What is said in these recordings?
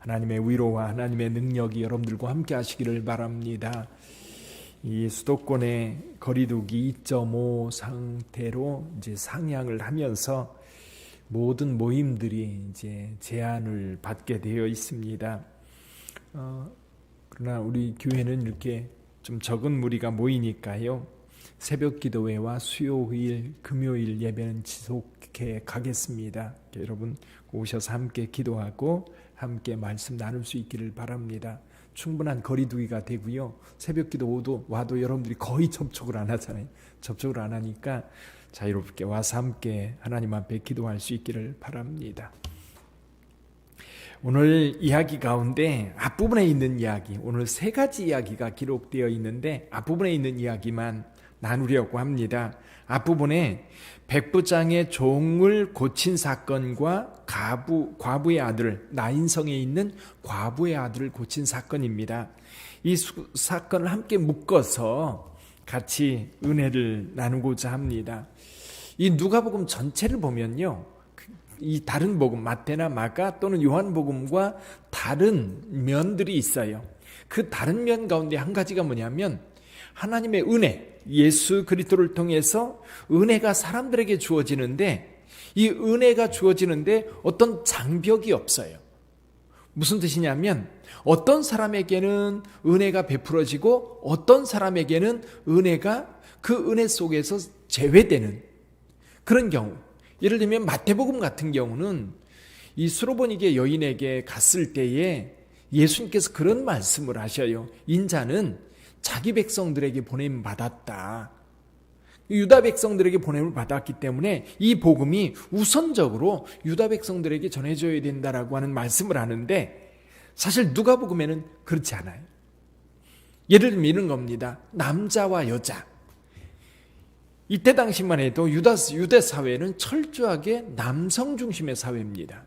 하나님의 위로와 하나님의 능력이 여러분들과 함께 하시기를 바랍니다. 이 수도권의 거리두기 2.5 상태로 이제 상향을 하면서 모든 모임들이 이제 제한을 받게 되어 있습니다. 그러나 우리 교회는 이렇게 좀 적은 무리가 모이니까요. 새벽 기도회와 수요일, 금요일 예배는 지속해 가겠습니다. 여러분 오셔서 함께 기도하고 함께 말씀 나눌 수 있기를 바랍니다. 충분한 거리두기가 되고요. 새벽 기도 와도 여러분들이 거의 접촉을 안 하잖아요. 접촉을 안 하니까 자유롭게 와서 함께 하나님 앞에 기도할 수 있기를 바랍니다. 오늘 이야기 가운데 앞부분에 있는 이야기, 오늘 3가지 이야기가 기록되어 있는데 앞부분에 있는 이야기만 나누려고 합니다. 앞부분에 백부장의 종을 고친 사건과 과부의 아들, 나인성에 있는 과부의 아들을 고친 사건입니다. 이 사건을 함께 묶어서 같이 은혜를 나누고자 합니다. 이 누가복음 전체를 보면요, 이 다른 복음, 마태나 마가 또는 요한복음과 다른 면들이 있어요. 그 다른 면 가운데 한 가지가 뭐냐면 하나님의 은혜, 예수 그리스도를 통해서 은혜가 사람들에게 주어지는데 이 은혜가 주어지는데 어떤 장벽이 없어요. 무슨 뜻이냐면 어떤 사람에게는 은혜가 베풀어지고 어떤 사람에게는 은혜가 그 은혜 속에서 제외되는 그런 경우. 예를 들면 마태복음 같은 경우는 이 수로보니게 여인에게 갔을 때에 예수님께서 그런 말씀을 하셔요. 인자는 자기 백성들에게 보냄 받았다. 유다 백성들에게 보냄을 받았기 때문에 이 복음이 우선적으로 유다 백성들에게 전해져야 된다라고 하는 말씀을 하는데 사실 누가복음에는 그렇지 않아요. 예를 들면 이런 겁니다. 남자와 여자. 이때 당시만 해도 유대 사회는 철저하게 남성 중심의 사회입니다.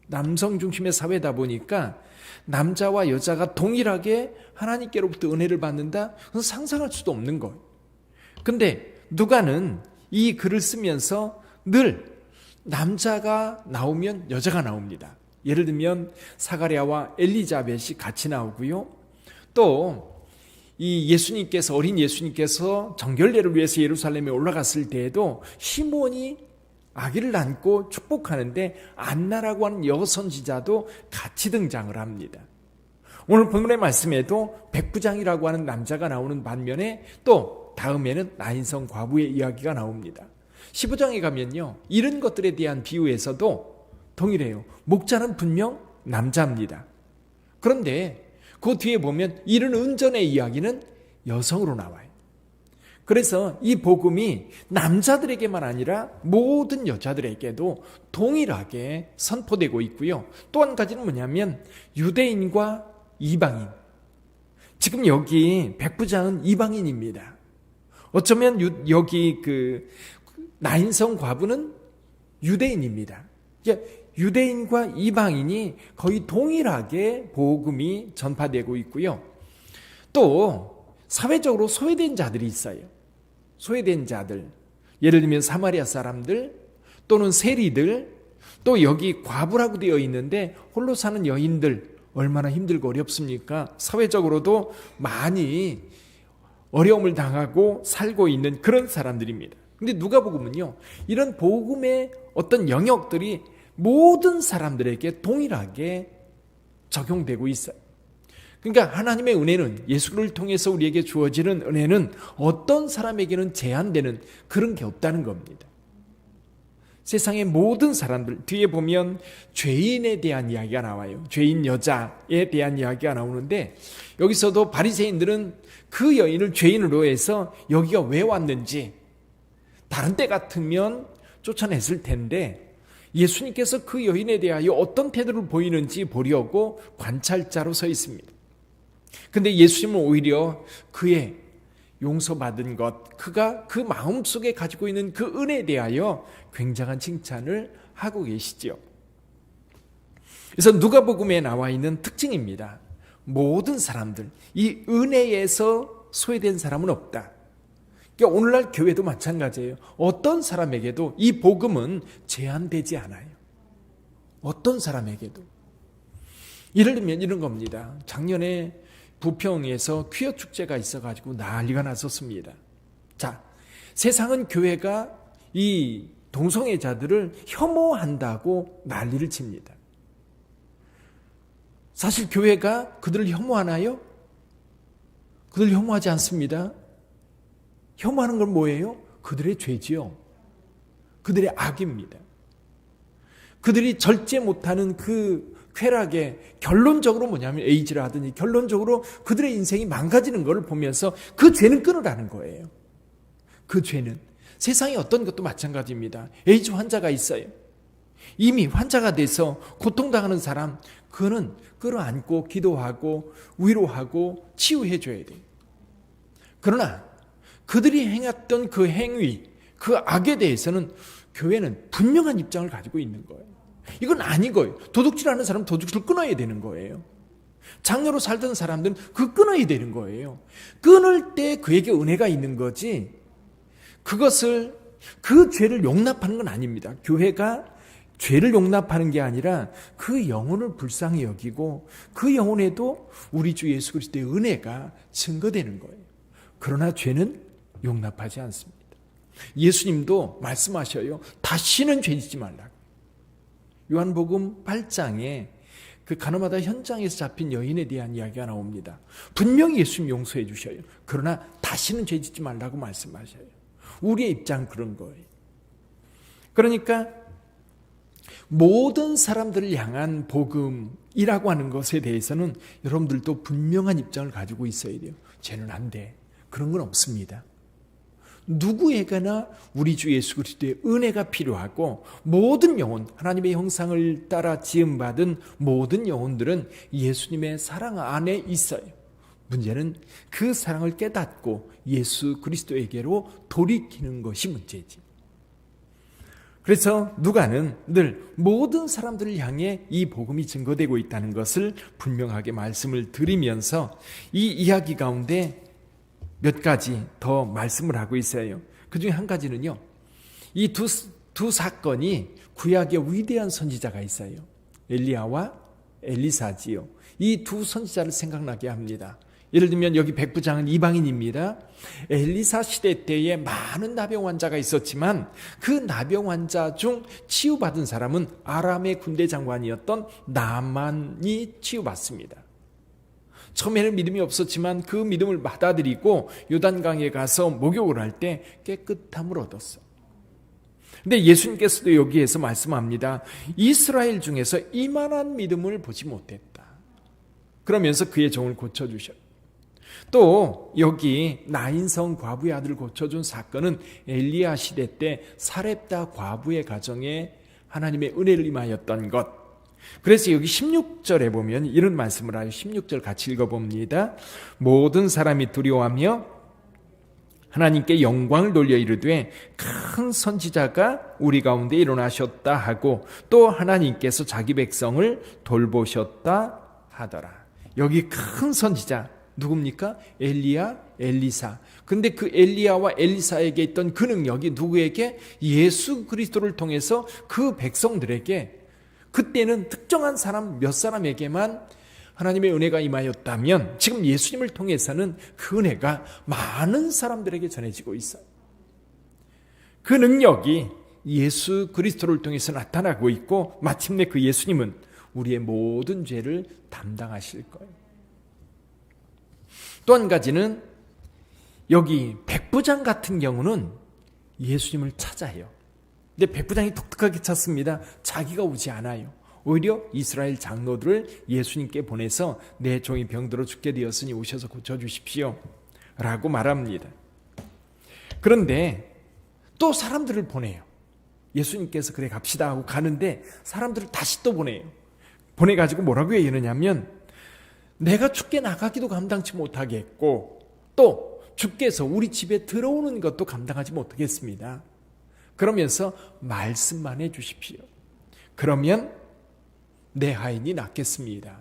남성 중심의 사회다 보니까 남자와 여자가 동일하게 하나님께로부터 은혜를 받는다? 그건 상상할 수도 없는 거예요. 근데 누가는 이 글을 쓰면서 늘 남자가 나오면 여자가 나옵니다. 예를 들면 사가랴와 엘리자벳이 같이 나오고요. 또 이 예수님께서, 어린 예수님께서 정결례를 위해서 예루살렘에 올라갔을 때에도 시몬이 아기를 안고 축복하는데 안나라고 하는 여선지자도 같이 등장을 합니다. 오늘 본문의 말씀에도 백부장이라고 하는 남자가 나오는 반면에 또 다음에는 나인성 과부의 이야기가 나옵니다. 15장에 가면요, 이런 것들에 대한 비유에서도 동일해요. 목자는 분명 남자입니다. 그런데 그 뒤에 보면 이런 은전의 이야기는 여성으로 나와요. 그래서 이 복음이 남자들에게만 아니라 모든 여자들에게도 동일하게 선포되고 있고요. 또 한 가지는 뭐냐면 유대인과 이방인. 지금 여기 백부장은 이방인입니다. 어쩌면 여기 그 나인성 과부는 유대인입니다. 유대인과 이방인이 거의 동일하게 복음이 전파되고 있고요. 또 사회적으로 소외된 자들이 있어요. 소외된 자들, 예를 들면 사마리아 사람들 또는 세리들, 또 여기 과부라고 되어 있는데 홀로 사는 여인들 얼마나 힘들고 어렵습니까? 사회적으로도 많이 어려움을 당하고 살고 있는 그런 사람들입니다. 근데 누가복음은요, 이런 복음의 어떤 영역들이 모든 사람들에게 동일하게 적용되고 있어요. 그러니까 하나님의 은혜는, 예수를 통해서 우리에게 주어지는 은혜는 어떤 사람에게는 제한되는 그런 게 없다는 겁니다. 세상의 모든 사람들, 뒤에 보면 죄인에 대한 이야기가 나와요. 죄인 여자에 대한 이야기가 나오는데 여기서도 바리새인들은 그 여인을 죄인으로 해서 여기가 왜 왔는지, 다른 때 같으면 쫓아냈을 텐데 예수님께서 그 여인에 대하여 어떤 태도를 보이는지 보려고 관찰자로 서 있습니다. 근데 예수님은 오히려 그의 용서받은 것, 그가 그 마음속에 가지고 있는 그 은혜에 대하여 굉장한 칭찬을 하고 계시죠. 그래서 누가복음에 나와 있는 특징입니다. 모든 사람들, 이 은혜에서 소외된 사람은 없다. 그러니까 오늘날 교회도 마찬가지예요. 어떤 사람에게도 이 복음은 제한되지 않아요. 어떤 사람에게도. 예를 들면 이런 겁니다. 작년에 부평에서 퀴어 축제가 있어가지고 난리가 났었습니다. 자, 세상은 교회가 이 동성애자들을 혐오한다고 난리를 칩니다. 사실 교회가 그들을 혐오하나요? 그들을 혐오하지 않습니다. 혐오하는 건 뭐예요? 그들의 죄지요. 그들의 악입니다. 그들이 절제 못하는 그 쾌락에 결론적으로 뭐냐면 에이즈를 하든지 결론적으로 그들의 인생이 망가지는 것을 보면서 그 죄는 끊으라는 거예요. 그 죄는 세상의 어떤 것도 마찬가지입니다. 에이즈 환자가 있어요. 이미 환자가 돼서 고통당하는 사람, 그는 끌어안고 기도하고 위로하고 치유해 줘야 돼요. 그러나 그들이 행했던 그 행위, 그 악에 대해서는 교회는 분명한 입장을 가지고 있는 거예요. 이건 아닌 거예요. 도둑질하는 사람은 도둑질을 끊어야 되는 거예요. 장녀로 살던 사람들은 그 끊어야 되는 거예요. 끊을 때 그에게 은혜가 있는 거지, 그것을 그 죄를 용납하는 건 아닙니다. 교회가 죄를 용납하는 게 아니라 그 영혼을 불쌍히 여기고 그 영혼에도 우리 주 예수 그리스도의 은혜가 증거되는 거예요. 그러나 죄는 용납하지 않습니다. 예수님도 말씀하셔요. 다시는 죄 짓지 말라고. 요한복음 8장에 그 가늠하다 현장에서 잡힌 여인에 대한 이야기가 나옵니다. 분명히 예수님 용서해 주셔요. 그러나 다시는 죄 짓지 말라고 말씀하셔요. 우리의 입장은 그런 거예요. 그러니까 모든 사람들을 향한 복음이라고 하는 것에 대해서는 여러분들도 분명한 입장을 가지고 있어야 돼요. 죄는 안 돼. 그런 건 없습니다. 누구에게나 우리 주 예수 그리스도의 은혜가 필요하고, 모든 영혼, 하나님의 형상을 따라 지음받은 모든 영혼들은 예수님의 사랑 안에 있어요. 문제는 그 사랑을 깨닫고 예수 그리스도에게로 돌이키는 것이 문제지. 그래서 누가는 늘 모든 사람들을 향해 이 복음이 증거되고 있다는 것을 분명하게 말씀을 드리면서 이 이야기 가운데 몇 가지 더 말씀을 하고 있어요. 그 중에 한 가지는요, 이 두 사건이 구약의 위대한 선지자가 있어요. 엘리야와 엘리사지요. 이 두 선지자를 생각나게 합니다. 예를 들면 여기 백부장은 이방인입니다. 엘리사 시대 때에 많은 나병 환자가 있었지만 그 나병 환자 중 치유받은 사람은 아람의 군대 장관이었던 나만이 치유받습니다. 처음에는 믿음이 없었지만 그 믿음을 받아들이고 요단강에 가서 목욕을 할 때 깨끗함을 얻었어요. 근데 예수님께서도 여기에서 말씀합니다. 이스라엘 중에서 이만한 믿음을 보지 못했다. 그러면서 그의 종을 고쳐주셔요. 또 여기 나인성 과부의 아들을 고쳐준 사건은 엘리야 시대 때 사렙다 과부의 가정에 하나님의 은혜를 임하였던 것. 그래서 여기 16절에 보면 이런 말씀을 하여 16절 같이 읽어봅니다. 모든 사람이 두려워하며 하나님께 영광을 돌려 이르되 큰 선지자가 우리 가운데 일어나셨다 하고 또 하나님께서 자기 백성을 돌보셨다 하더라. 여기 큰 선지자 누굽니까? 엘리야, 엘리사. 근데 그 엘리야와 엘리사에게 있던 그 능력이 누구에게? 예수 그리스도를 통해서 그 백성들에게, 그때는 특정한 사람 몇 사람에게만 하나님의 은혜가 임하였다면 지금 예수님을 통해서는 그 은혜가 많은 사람들에게 전해지고 있어요. 그 능력이 예수 그리스도를 통해서 나타나고 있고, 마침내 그 예수님은 우리의 모든 죄를 담당하실 거예요. 또 한 가지는 여기 백부장 같은 경우는 예수님을 찾아요. 근데 백부장이 독특하게 찾습니다. 자기가 오지 않아요. 오히려 이스라엘 장로들을 예수님께 보내서 내 종이 병들어 죽게 되었으니 오셔서 고쳐주십시오 라고 말합니다. 그런데 또 사람들을 보내요. 예수님께서 그래 갑시다 하고 가는데 사람들을 다시 또 보내요. 보내가지고 뭐라고 이러냐면, 내가 죽게 나가기도 감당치 못하겠고 또 주께서 우리 집에 들어오는 것도 감당하지 못하겠습니다. 그러면서 말씀만 해주십시오. 그러면 내 하인이 낫겠습니다.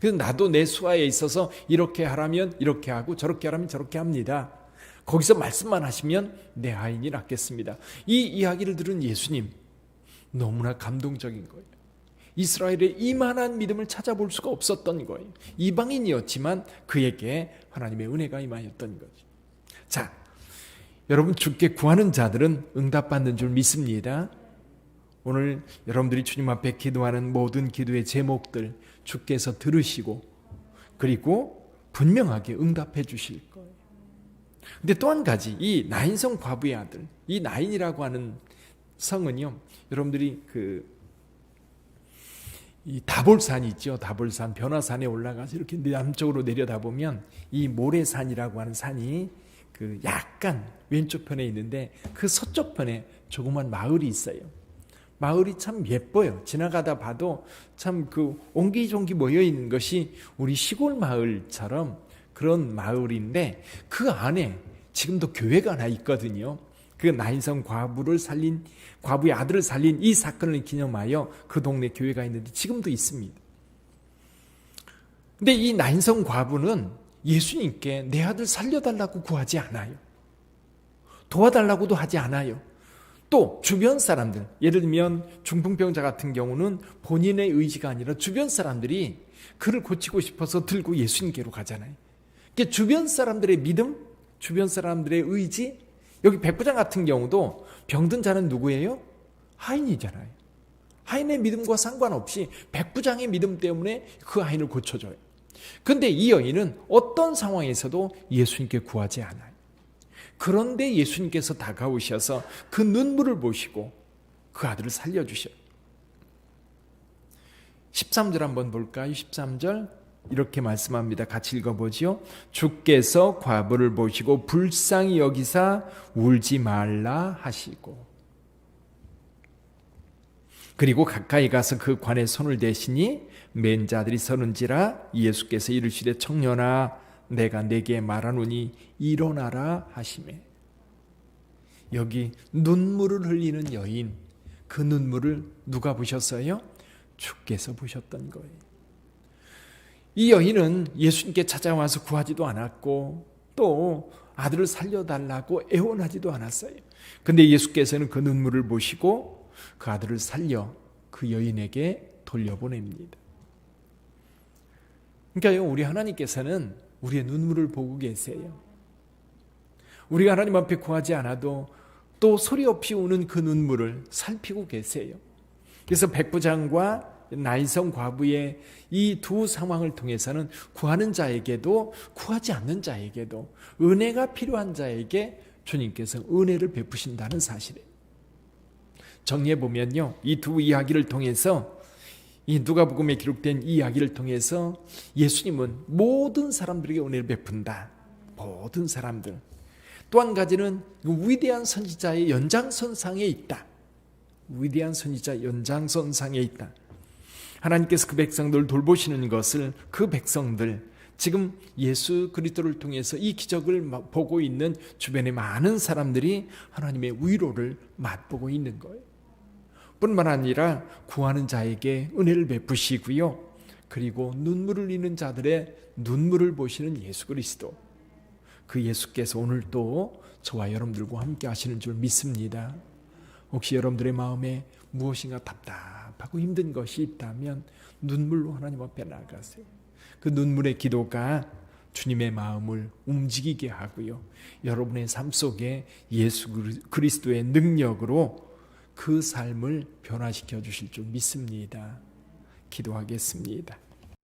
그래서 나도 내 수하에 있어서 이렇게 하라면 이렇게 하고 저렇게 하라면 저렇게 합니다. 거기서 말씀만 하시면 내 하인이 낫겠습니다. 이 이야기를 들은 예수님 너무나 감동적인 거예요. 이스라엘의 이만한 믿음을 찾아볼 수가 없었던 거예요. 이방인이었지만 그에게 하나님의 은혜가 임하였던 거죠. 자, 여러분, 주께 구하는 자들은 응답받는 줄 믿습니다. 오늘 여러분들이 주님 앞에 기도하는 모든 기도의 제목들 주께서 들으시고 그리고 분명하게 응답해 주실 거예요. 근데 또 한 가지, 이 나인성 과부의 아들, 이 나인이라고 하는 성은요, 여러분들이 이 다볼산이 있죠. 다볼산, 변화산에 올라가서 이렇게 남쪽으로 내려다보면 이 모래산이라고 하는 산이 약간 왼쪽 편에 있는데 그 서쪽 편에 조그만 마을이 있어요. 마을이 참 예뻐요. 지나가다 봐도 참 옹기종기 모여 있는 것이 우리 시골 마을처럼 그런 마을인데 그 안에 지금도 교회가 하나 있거든요. 그 나인성 과부의 아들을 살린 이 사건을 기념하여 그 동네 교회가 있는데 지금도 있습니다. 근데 이 나인성 과부는 예수님께 내 아들 살려달라고 구하지 않아요. 도와달라고도 하지 않아요. 또 주변 사람들, 예를 들면 중풍병자 같은 경우는 본인의 의지가 아니라 주변 사람들이 그를 고치고 싶어서 들고 예수님께로 가잖아요. 그러니까 주변 사람들의 믿음, 주변 사람들의 의지, 여기 백부장 같은 경우도 병든 자는 누구예요? 하인이잖아요. 하인의 믿음과 상관없이 백부장의 믿음 때문에 그 하인을 고쳐줘요. 그런데 이 여인은 어떤 상황에서도 예수님께 구하지 않아요. 그런데 예수님께서 다가오셔서 그 눈물을 보시고 그 아들을 살려주셔요. 13절 한번 볼까요? 13절 이렇게 말씀합니다. 같이 읽어보지요. 주께서 과부를 보시고 불쌍히 여기사 울지 말라 하시고 그리고 가까이 가서 그 관에 손을 대시니 맨 자들이 서는지라 예수께서 이르시되 청년아 내가 네게 말하노니 일어나라 하시매. 여기 눈물을 흘리는 여인, 그 눈물을 누가 보셨어요? 주께서 보셨던 거예요. 이 여인은 예수님께 찾아와서 구하지도 않았고 또 아들을 살려달라고 애원하지도 않았어요. 근데 예수께서는 그 눈물을 보시고 그 아들을 살려 그 여인에게 돌려보냅니다. 그러니까요, 우리 하나님께서는 우리의 눈물을 보고 계세요. 우리가 하나님 앞에 구하지 않아도 또 소리 없이 우는 그 눈물을 살피고 계세요. 그래서 백부장과 나인성 과부의 이 두 상황을 통해서는 구하는 자에게도 구하지 않는 자에게도 은혜가 필요한 자에게 주님께서 은혜를 베푸신다는 사실이에요. 정리해 보면요, 이 두 이야기를 통해서, 이 누가복음에 기록된 이 이야기를 통해서 예수님은 모든 사람들에게 은혜를 베푼다. 모든 사람들. 또 한 가지는 위대한 선지자의 연장선상에 있다. 위대한 선지자 연장선상에 있다. 하나님께서 그 백성들을 돌보시는 것을, 그 백성들, 지금 예수 그리스도를 통해서 이 기적을 보고 있는 주변의 많은 사람들이 하나님의 위로를 맛보고 있는 거예요. 뿐만 아니라 구하는 자에게 은혜를 베푸시고요, 그리고 눈물을 흘리는 자들의 눈물을 보시는 예수 그리스도, 그 예수께서 오늘 또 저와 여러분들과 함께 하시는 줄 믿습니다. 혹시 여러분들의 마음에 무엇인가 답답하고 힘든 것이 있다면 눈물로 하나님 앞에 나가세요. 그 눈물의 기도가 주님의 마음을 움직이게 하고요, 여러분의 삶 속에 예수 그리스도의 능력으로 그 삶을 변화시켜 주실 줄 믿습니다. 기도하겠습니다.